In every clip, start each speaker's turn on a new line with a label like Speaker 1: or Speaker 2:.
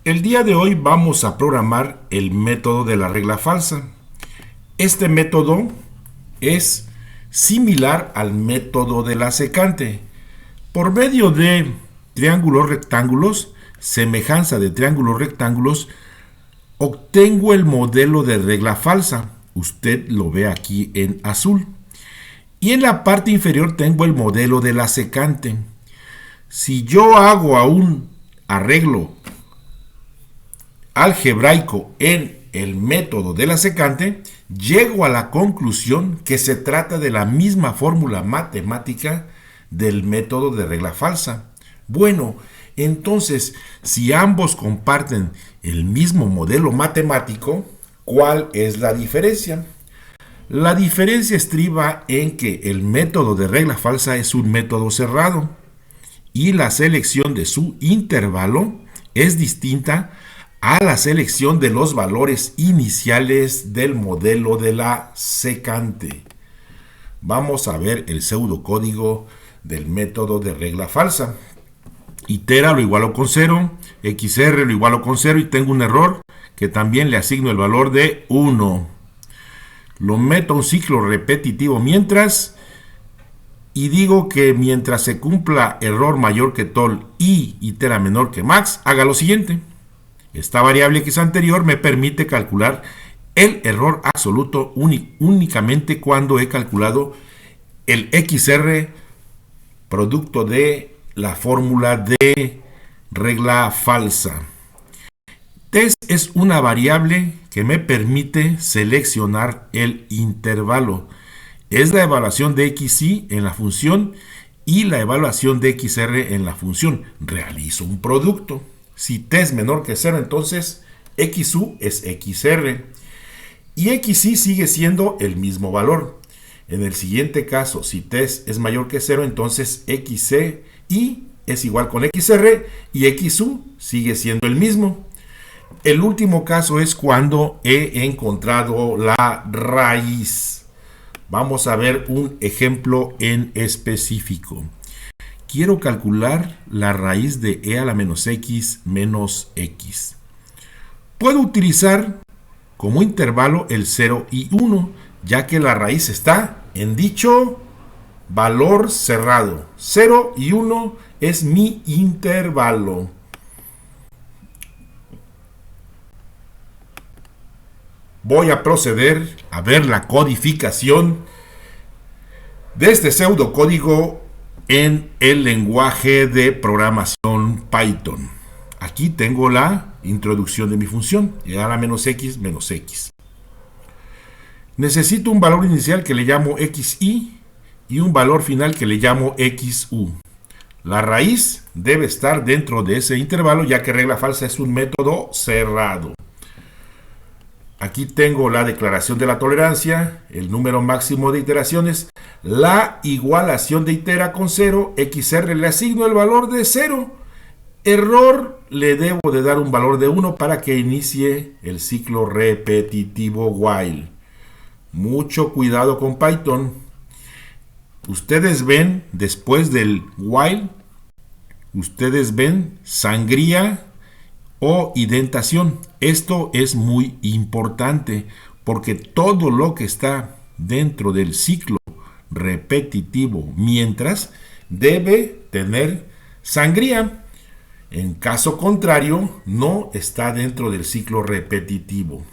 Speaker 1: El día de hoy vamos a programar el método de la regla falsa. Este método es similar al método de la secante. Por medio de triángulos rectángulos, semejanza de triángulos rectángulos, obtengo el modelo de regla falsa. Usted lo ve aquí en azul. Y en la parte inferior tengo el modelo de la secante. Si yo hago un arreglo algebraico en el método de la secante, llego a la conclusión que se trata de la misma fórmula matemática del método de regla falsa. Bueno, entonces, si ambos comparten el mismo modelo matemático, ¿cuál es la diferencia? La diferencia estriba en que el método de regla falsa es un método cerrado y la selección de su intervalo es distinta a la selección de los valores iniciales del modelo de la secante. Vamos a ver el pseudocódigo del método de regla falsa. Itera lo igualo con 0, XR lo igualo con 0 y tengo un error que también le asigno el valor de 1. Lo meto a un ciclo repetitivo mientras y digo que mientras se cumpla error mayor que tol y itera menor que max, haga lo siguiente. Esta variable X anterior me permite calcular el error absoluto únicamente cuando he calculado el XR producto de la fórmula de regla falsa. Test es una variable que me permite seleccionar el intervalo. Es la evaluación de XY en la función y la evaluación de XR en la función. Realizo un producto. Si t es menor que 0, entonces XU es XR. Y XY sigue siendo el mismo valor. En el siguiente caso, si t es mayor que 0, entonces XC y es igual con XR y XU sigue siendo el mismo. El último caso es cuando he encontrado la raíz. Vamos a ver un ejemplo en específico. Quiero calcular la raíz de e a la menos x menos x. Puedo utilizar como intervalo el 0 y 1, ya que la raíz está en dicho valor cerrado. 0 y 1 es mi intervalo. Voy a proceder a ver la codificación de este pseudocódigo en el lenguaje de programación Python. Aquí tengo la introducción de mi función, e a la menos x menos x. Necesito un valor inicial que le llamo xy y un valor final que le llamo xu. La raíz debe estar dentro de ese intervalo, ya que regla falsa es un método cerrado. Aquí tengo la declaración de la tolerancia, el número máximo de iteraciones, la igualación de itera con 0, XR le asigno el valor de 0, error le debo de dar un valor de 1 para que inicie el ciclo repetitivo while. Mucho cuidado con Python. Ustedes ven, después del while, ustedes ven sangría o indentación. Esto es muy importante porque todo lo que está dentro del ciclo repetitivo mientras debe tener sangría. En caso contrario, no está dentro del ciclo repetitivo.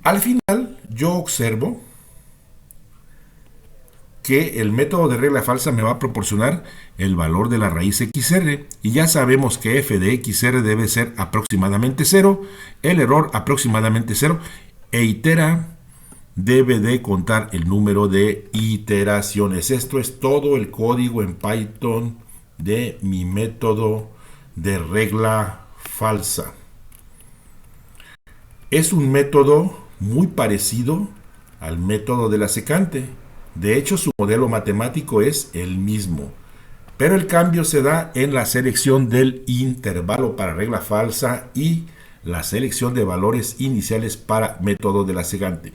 Speaker 1: Al final, yo observo que el método de regla falsa me va a proporcionar el valor de la raíz XR y ya sabemos que f de XR debe ser aproximadamente 0, el error aproximadamente 0 e itera debe de contar el número de iteraciones. Esto es todo el código en Python de mi método de regla falsa. Es un método muy parecido al método de la secante. De hecho, su modelo matemático es el mismo, pero el cambio se da en la selección del intervalo para regla falsa y la selección de valores iniciales para método de la secante.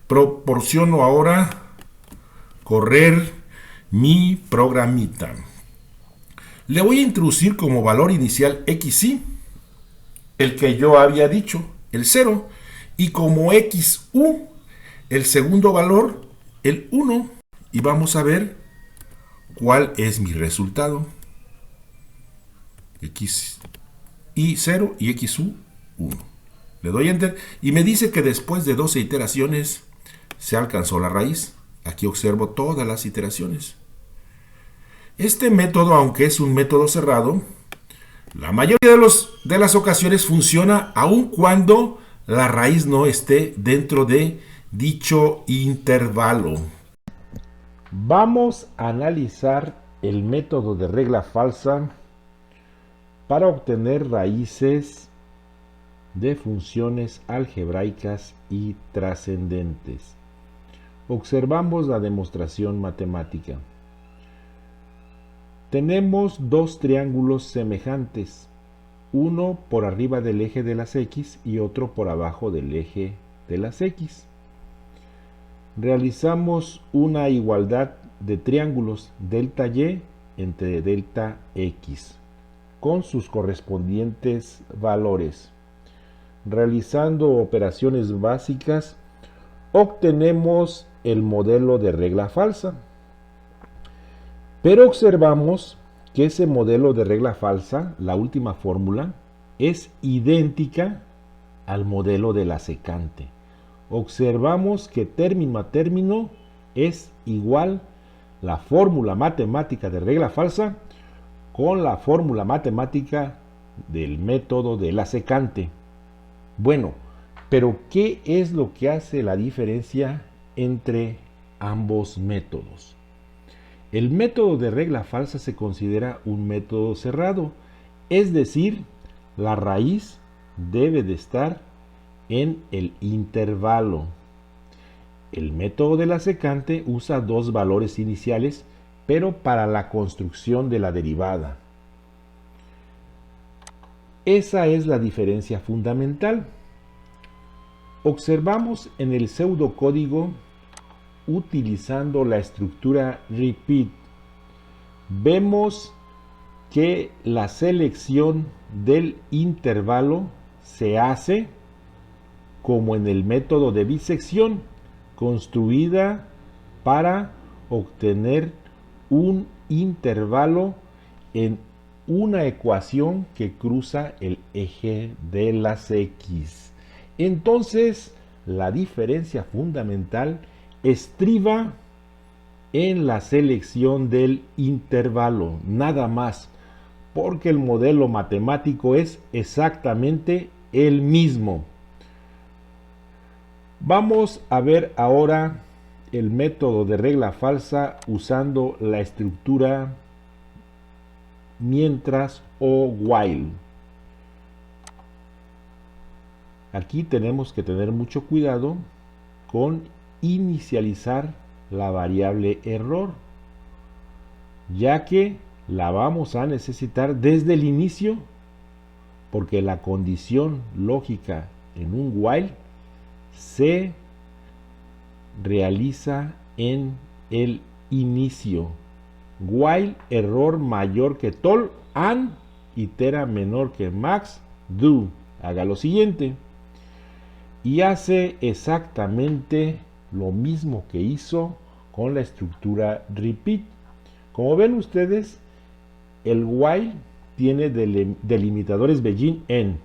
Speaker 1: Proporciono ahora correr mi programita. Le voy a introducir como valor inicial XY el que yo había dicho, el 0, y como XU, el segundo valor, el 1, y vamos a ver cuál es mi resultado. XI 0 y XU 1. Le doy Enter y me dice que después de 12 iteraciones se alcanzó la raíz. Aquí observo todas las iteraciones. Este método, aunque es un método cerrado, la mayoría de las ocasiones funciona aun cuando la raíz no esté dentro de dicho intervalo. Vamos a analizar el método de regla falsa para obtener raíces de funciones algebraicas y trascendentes. Observamos la demostración matemática. Tenemos dos triángulos semejantes, uno por arriba del eje de las X y otro por abajo del eje de las X. Realizamos una igualdad de triángulos delta Y entre delta X con sus correspondientes valores. Realizando operaciones básicas, obtenemos el modelo de regla falsa. Pero observamos que ese modelo de regla falsa, la última fórmula, es idéntica al modelo de la secante. Observamos que término a término es igual la fórmula matemática de regla falsa con la fórmula matemática del método de la secante. Bueno, pero ¿qué es lo que hace la diferencia entre ambos métodos? El método de regla falsa se considera un método cerrado, es decir, la raíz debe de estar en el intervalo. El método de la secante usa dos valores iniciales, pero para la construcción de la derivada. Esa es la diferencia fundamental. Observamos en el pseudocódigo utilizando la estructura repeat. Vemos que la selección del intervalo se hace como en el método de bisección, construida para obtener un intervalo en una ecuación que cruza el eje de las X. Entonces, la diferencia fundamental estriba en la selección del intervalo, nada más, porque el modelo matemático es exactamente el mismo. Vamos a ver ahora el método de regla falsa usando la estructura mientras o while. Aquí tenemos que tener mucho cuidado con inicializar la variable error, ya que la vamos a necesitar desde el inicio, porque la condición lógica en un while se realiza en el inicio. While error mayor que tol and itera menor que max do. Haga lo siguiente y hace exactamente lo mismo que hizo con la estructura repeat. Como ven ustedes, el while tiene delimitadores Begin en.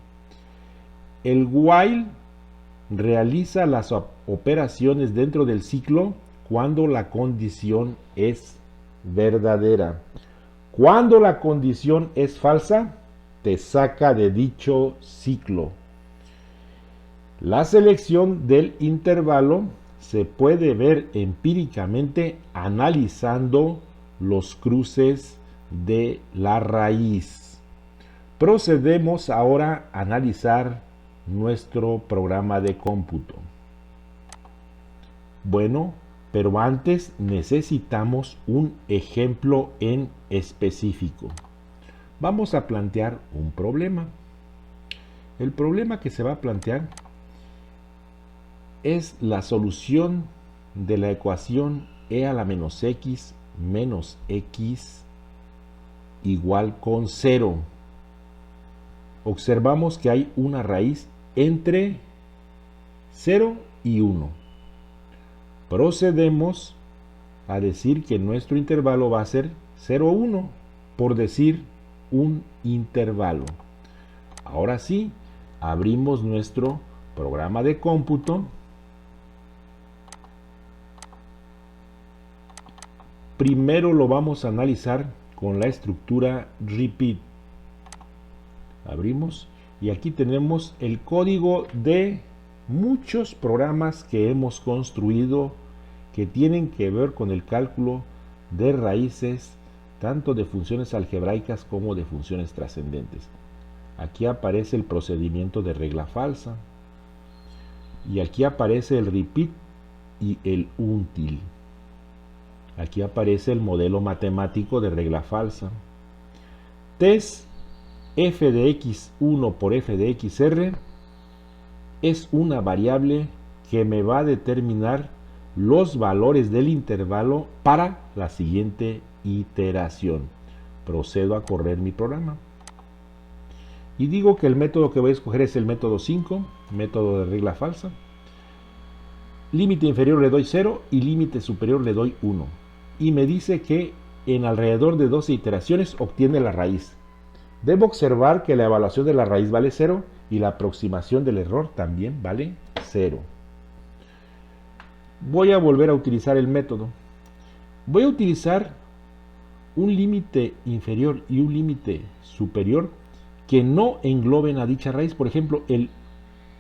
Speaker 1: El while realiza las operaciones dentro del ciclo cuando la condición es verdadera. Cuando la condición es falsa, te saca de dicho ciclo. La selección del intervalo se puede ver empíricamente analizando los cruces de la raíz. Procedemos ahora a analizar nuestro programa de cómputo. Bueno, pero antes necesitamos un ejemplo en específico. Vamos a plantear un problema. El problema que se va a plantear es la solución de la ecuación e a la menos x menos x igual con 0. observamos que hay una raíz entre 0 y 1. Procedemos a decir que nuestro intervalo va a ser 0, 1, por decir un intervalo. Ahora sí, abrimos nuestro programa de cómputo. Primero lo vamos a analizar con la estructura repeat. Abrimos y aquí tenemos el código de muchos programas que hemos construido que tienen que ver con el cálculo de raíces, tanto de funciones algebraicas como de funciones trascendentes. Aquí aparece el procedimiento de regla falsa y aquí aparece el repeat y el until. Aquí aparece el modelo matemático de regla falsa. Test f de x1 por f de xr es una variable que me va a determinar los valores del intervalo para la siguiente iteración. Procedo a correr mi programa. Y digo que el método que voy a escoger es el método 5, método de regla falsa. Límite inferior le doy 0 y límite superior le doy 1. Y me dice que en alrededor de 12 iteraciones obtiene la raíz. Debo observar que la evaluación de la raíz vale 0 y la aproximación del error también vale 0. Voy a volver a utilizar el método. Voy a utilizar un límite inferior y un límite superior que no engloben a dicha raíz. Por ejemplo, el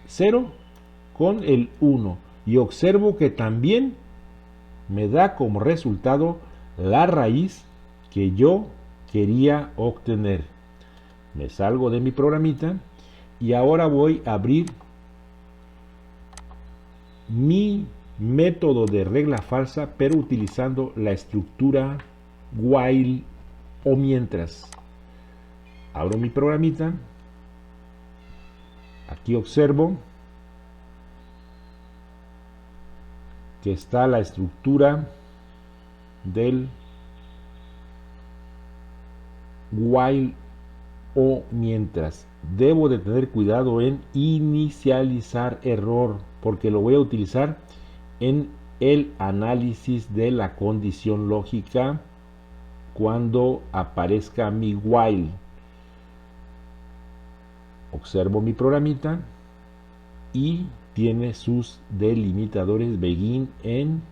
Speaker 1: 0 con el 1. Y observo que también me da como resultado la raíz que yo quería obtener. Me salgo de mi programita y ahora voy a abrir mi método de regla falsa, pero utilizando la estructura while o mientras. Abro mi programita. Aquí observo que está la estructura del while o mientras. Debo de tener cuidado en inicializar error, porque lo voy a utilizar en el análisis de la condición lógica cuando aparezca mi while. Observo mi programita y tiene sus delimitadores begin en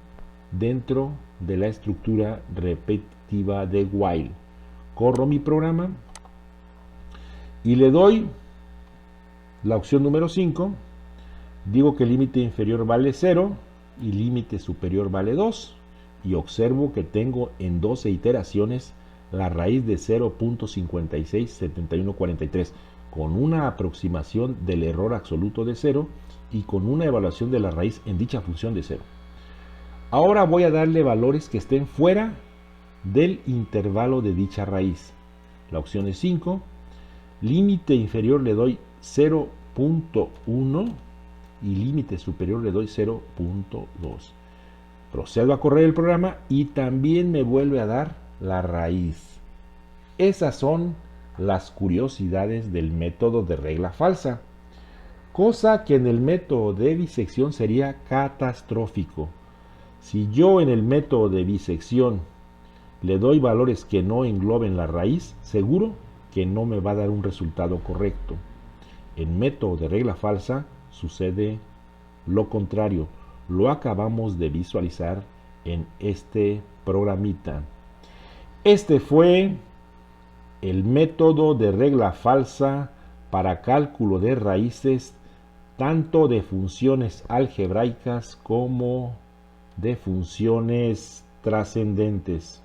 Speaker 1: dentro de la estructura repetitiva de while. Corro mi programa y le doy la opción número 5. Digo que el límite inferior vale 0 y límite superior vale 2. Y observo que tengo en 12 iteraciones la raíz de 0.567143 con una aproximación del error absoluto de 0 y con una evaluación de la raíz en dicha función de 0. Ahora voy a darle valores que estén fuera del intervalo de dicha raíz. La opción es 5. Límite inferior le doy 0.1 y límite superior le doy 0.2. Procedo a correr el programa y también me vuelve a dar la raíz. Esas son las curiosidades del método de regla falsa, cosa que en el método de bisección sería catastrófico. Si yo en el método de bisección le doy valores que no engloben la raíz, seguro que no me va a dar un resultado correcto. En método de regla falsa sucede lo contrario. Lo acabamos de visualizar en este programita. Este fue el método de regla falsa para cálculo de raíces, tanto de funciones algebraicas como de funciones trascendentes.